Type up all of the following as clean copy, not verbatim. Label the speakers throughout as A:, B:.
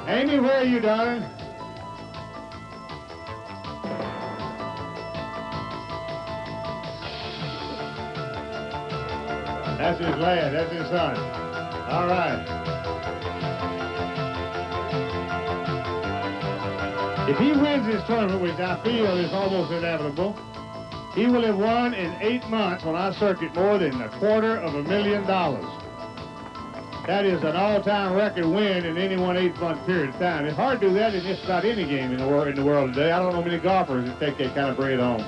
A: Amy, where are you, darling? That's his lad, that's his son. All right. If he wins this tournament, which I feel is almost inevitable, he will have won in 8 months on our circuit more than $250,000. That is an all-time record win in any one 8-month period of time. It's hard to do that in just about any game in the world today. I don't know many golfers that take that kind of bread home.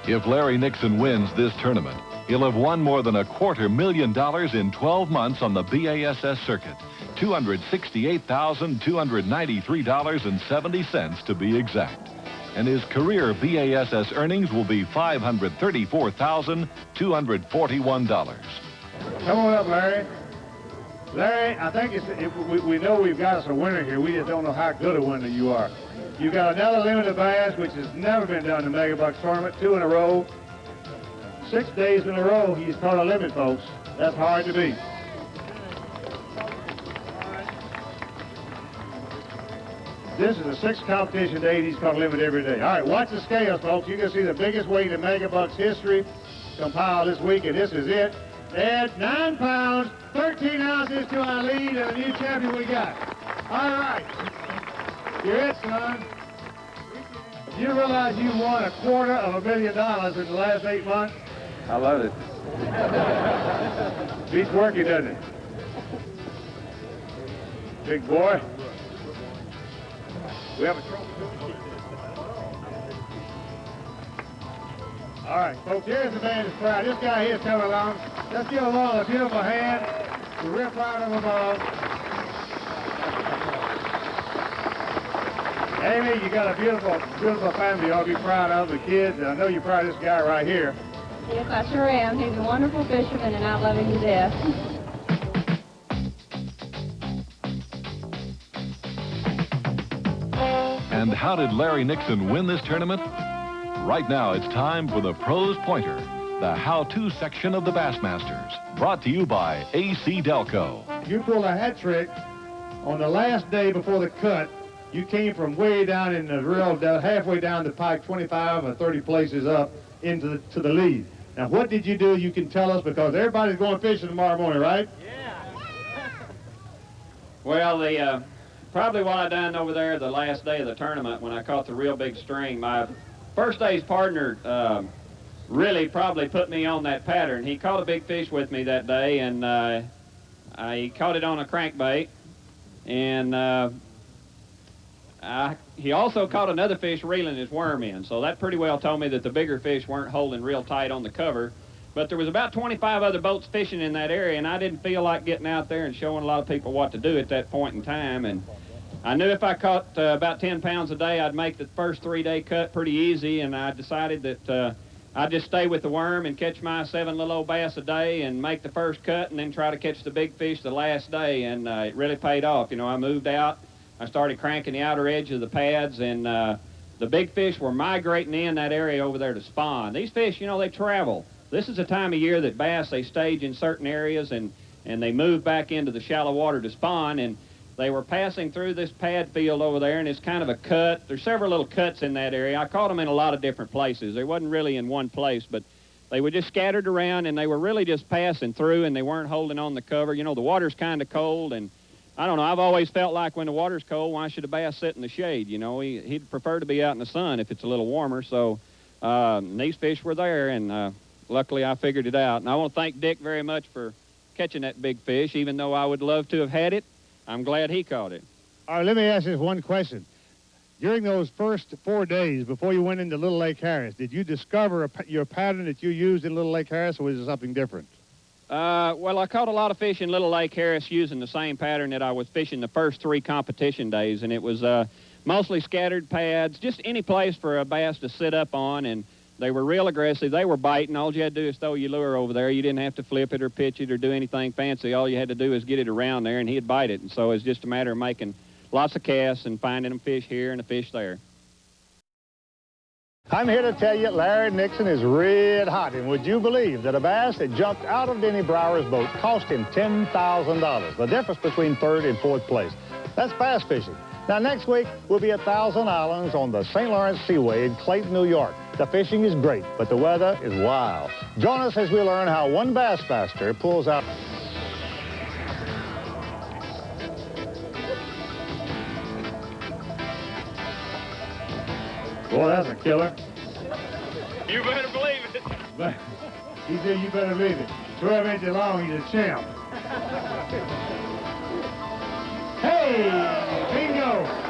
B: If Larry Nixon wins this tournament, he'll have won more than $250,000 in 12 months on the BASS circuit. $268,293.70 to be exact. And his career BASS earnings will be $534,241.
A: Come on up, Larry. Larry, I think we know we've got us a winner here. We just don't know how good a winner you are. You got another limited bass, which has never been done in the Megabucks tournament, 2 in a row. 6 days in a row, he's caught a limit, folks. That's hard to beat. This is the 6th competition day, he's caught a limit every day. All right, watch the scales, folks. You can see the biggest weight in Megabucks history compiled this week, and this is it. Add 9 pounds, 13 ounces to our lead, and a new champion we got. All right. You're it, son. You realize you won $250,000 in the last 8 months?
C: I love it.
A: Beats working, doesn't it? Big boy. We have a trophy. All right, folks, here's the man that's proud. This guy here is coming along. Let's give him all a beautiful hand. We're real proud of them all. Amy, you got a beautiful, beautiful family you ought to be proud of, the kids. I know you're proud of this guy right here.
D: Yes, I sure am. He's a wonderful fisherman, and I love him to death.
B: And how did Larry Nixon win this tournament? Right now, it's time for the Pros Pointer, the how-to section of the Bassmasters, brought to you by AC Delco.
A: You pulled a hat trick on the last day before the cut. You came from way down in the real, halfway down the pike, 25 or 30 places up into the lead. Now, what did you do? You can tell us, because everybody's going fishing tomorrow morning, right?
E: Yeah. Well, probably what I done over there the last day of the tournament when I caught the real big string, my first day's partner really probably put me on that pattern. He caught a big fish with me that day, and he caught it on a crankbait, and he also caught another fish reeling his worm in, so that pretty well told me that the bigger fish weren't holding real tight on the cover. But there was about 25 other boats fishing in that area, and I didn't feel like getting out there and showing a lot of people what to do at that point in time. And I knew if I caught about 10 pounds a day, I'd make the first 3-day cut pretty easy, and I decided that I'd just stay with the worm and catch my 7 little old bass a day and make the first cut and then try to catch the big fish the last day, and it really paid off. You know, I moved out, I started cranking the outer edge of the pads, and the big fish were migrating in that area over there to spawn. These fish, you know, they travel. This is the time of year that bass, they stage in certain areas and they move back into the shallow water to spawn, and they were passing through this pad field over there, and it's kind of a cut. There's several little cuts in that area. I caught them in a lot of different places. They wasn't really in one place, but they were just scattered around, and they were really just passing through, and they weren't holding on the cover. You know, the water's kind of cold, and I don't know, I've always felt like when the water's cold, why should a bass sit in the shade? You know, he'd prefer to be out in the sun if it's a little warmer. So these fish were there, and luckily I figured it out. And I want to thank Dick very much for catching that big fish. Even though I would love to have had it, I'm glad he caught it.
A: All right, let me ask you one question. During those first 4 days before you went into Little Lake Harris, did you discover your pattern that you used in Little Lake Harris, or was it something different?
E: Well, I caught a lot of fish in Little Lake Harris using the same pattern that I was fishing the first 3 competition days, and it was mostly scattered pads, just any place for a bass to sit up on, and they were real aggressive. They were biting. All you had to do is throw your lure over there. You didn't have to flip it or pitch it or do anything fancy. All you had to do is get it around there, and he'd bite it. And so it's just a matter of making lots of casts and finding them fish here and a fish there.
A: I'm here to tell you Larry Nixon is red hot, and would you believe that a bass that jumped out of Denny Brower's boat cost him $10,000, the difference between 3rd and 4th place. That's bass fishing.
C: Now, next week, we'll be at Thousand Islands on the St. Lawrence Seaway in Clayton, New York. The fishing is great, but the weather is wild. Join us as we learn how one Bassmaster pulls out...
A: Boy, that's a killer.
E: You better believe it.
A: But he said you better believe it. 12 inches long, he's a champ. Hey, bingo!